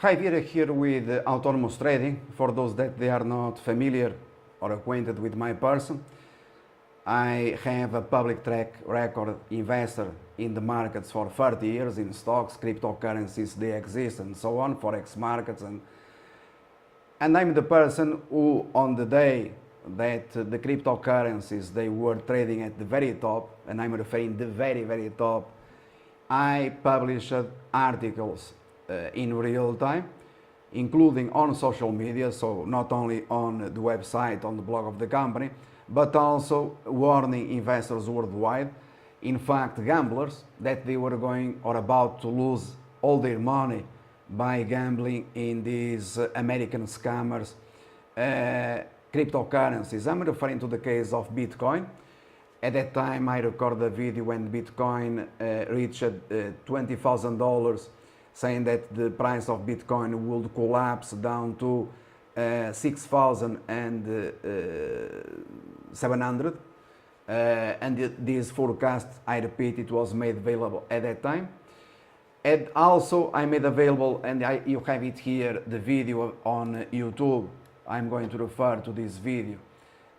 Javier here with Autonomous Trading. For those that they are not familiar or acquainted with my person, I have a public track record investor in the markets for 30 years in stocks, cryptocurrencies, they exist and so on, forex markets, and I'm the person who on the day that the cryptocurrencies they were trading at the very top, and I'm referring the very top, I published articles in real time, including on social media, so not only on the website, on the blog of the company, but also warning investors worldwide, in fact gamblers, that they were going or about to lose all their money by gambling in these American scammers cryptocurrencies. I'm referring to the case of Bitcoin. At that time I recorded a video when Bitcoin reached $20,000, saying that the price of Bitcoin would collapse down to 6,700, and this forecast, I repeat, it was made available at that time. And also I made available, and you have it here, the video on YouTube. I'm going to refer to this video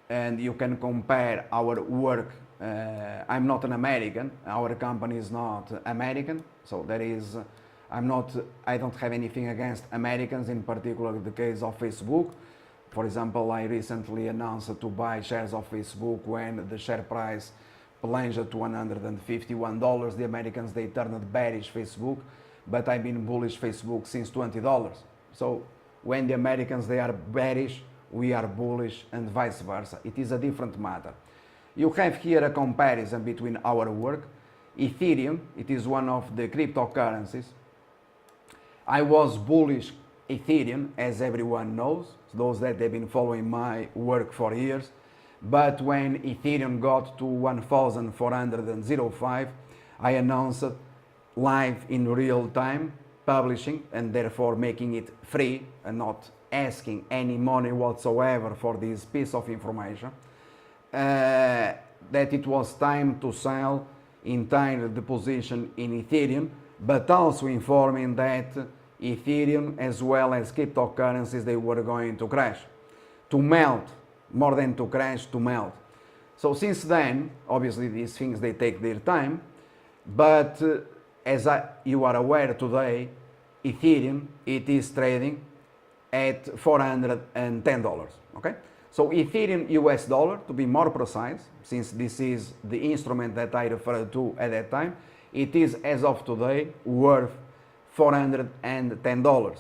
and you can compare our work. I'm not an American, our company is not American, so there is I don't have anything against Americans, in particular the case of Facebook. For example, I recently announced to buy shares of Facebook when the share price plunged to $151. The Americans, they turned bearish Facebook, but I've been bullish Facebook since $20. So when the Americans, they are bearish, we are bullish, and vice versa. It is a different matter. You have here a comparison between our work. Ethereum, it is one of the cryptocurrencies. I was bullish Ethereum, as everyone knows, those that have been following my work for years. But when Ethereum got to 1,405, I announced live in real time, publishing, and therefore making it free and not asking any money whatsoever for this piece of information, that it was time to sell entirely the position in Ethereum, but also informing that Ethereum as well as cryptocurrencies, they were going to crash, to melt, more than to crash, to melt. So since then, obviously these things, they take their time, but you are aware today, Ethereum, it is trading at $410, okay? So Ethereum US dollar, to be more precise, since this is the instrument that I referred to at that time, it is as of today worth $410.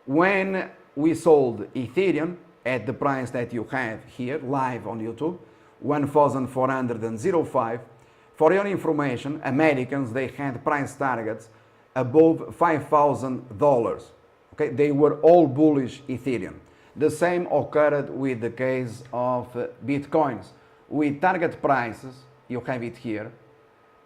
When we sold Ethereum at the price that you have here live on YouTube, 1,405, for your information, Americans, they had price targets above $5,000. Okay, they were all bullish Ethereum. The same occurred with the case of Bitcoins. With target prices, you have it here,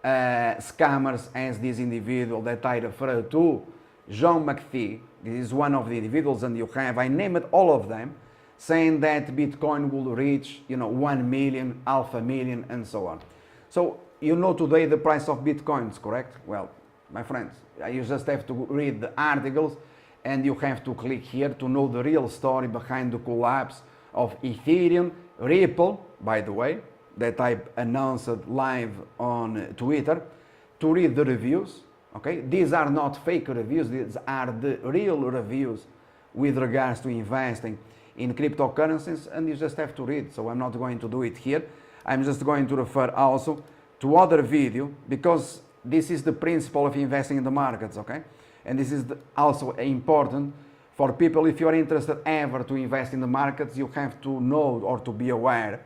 scammers as this individual that I refer to, John McPhee, this is one of the individuals, and you have, I named all of them, saying that Bitcoin will reach, 1 million, half a million, and so on. So, you know today the price of Bitcoins, correct? Well, my friends, you just have to read the articles and you have to click here to know the real story behind the collapse of Ethereum. Ripple, by the way, that I announced live on Twitter, to read the reviews. Okay, these are not fake reviews, these are the real reviews with regards to investing in cryptocurrencies, and you just have to read. So I'm not going to do it here. I'm just going to refer also to other video, because this is the principle of investing in the markets, okay? And this is also important for people, if you are interested ever to invest in the markets, you have to know or to be aware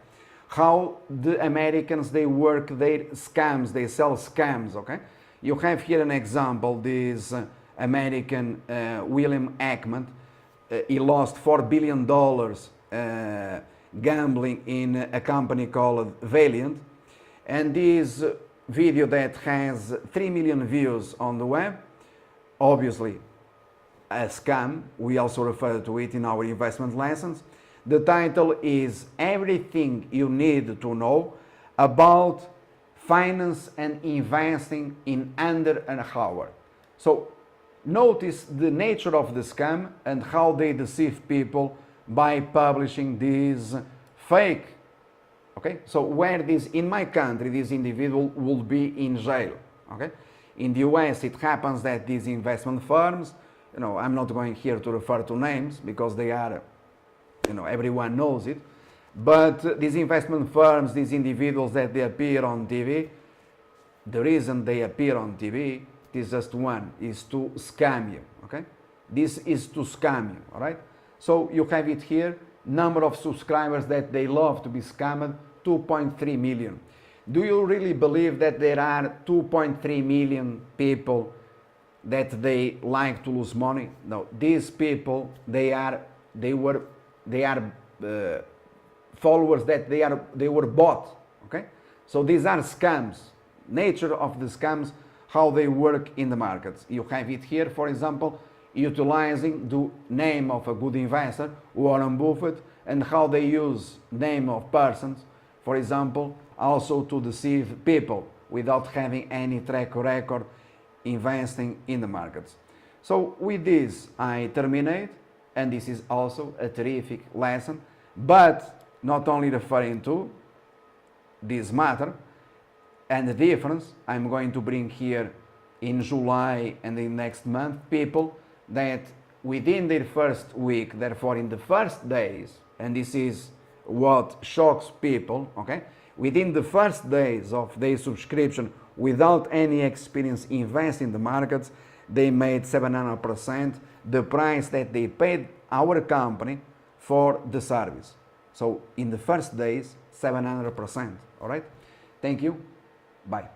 how the Americans, they work their scams, they sell scams, okay? You have here an example, this American William Ackman, he lost $4 billion gambling in a company called Valiant, and this video that has 3 million views on the web, obviously a scam, we also refer to it in our investment lessons. The title is Everything You Need to Know About Finance and Investing in Under an Hour. So notice the nature of the scam and how they deceive people by publishing these fake. Okay, so where this, in my country, this individual will be in jail. Okay, in the US it happens that these investment firms, I'm not going here to refer to names because they are, everyone knows it, but these investment firms, these individuals that they appear on TV, the reason they appear on TV is just one, is to scam you. Okay, this is to scam you. All right, so you have it here, number of subscribers that they love to be scammed, 2.3 million. Do you really believe that there are 2.3 million people that they like to lose money? No, these people, they are followers that they were bought. Okay, so these are scams. Nature of the scams, how they work in the markets. You have it here, for example, utilizing the name of a good investor, Warren Buffett, and how they use name of persons, for example, also to deceive people without having any track record investing in the markets. So with this I terminate, and this is also a terrific lesson, but not only referring to this matter and the difference. I'm going to bring here in July and in next month people that within their first week, therefore in the first days, and this is what shocks people, okay, within the first days of their subscription without any experience invest in the markets, they made 700% the price that they paid our company for the service. So in the first days, 700%. All right, thank you, bye.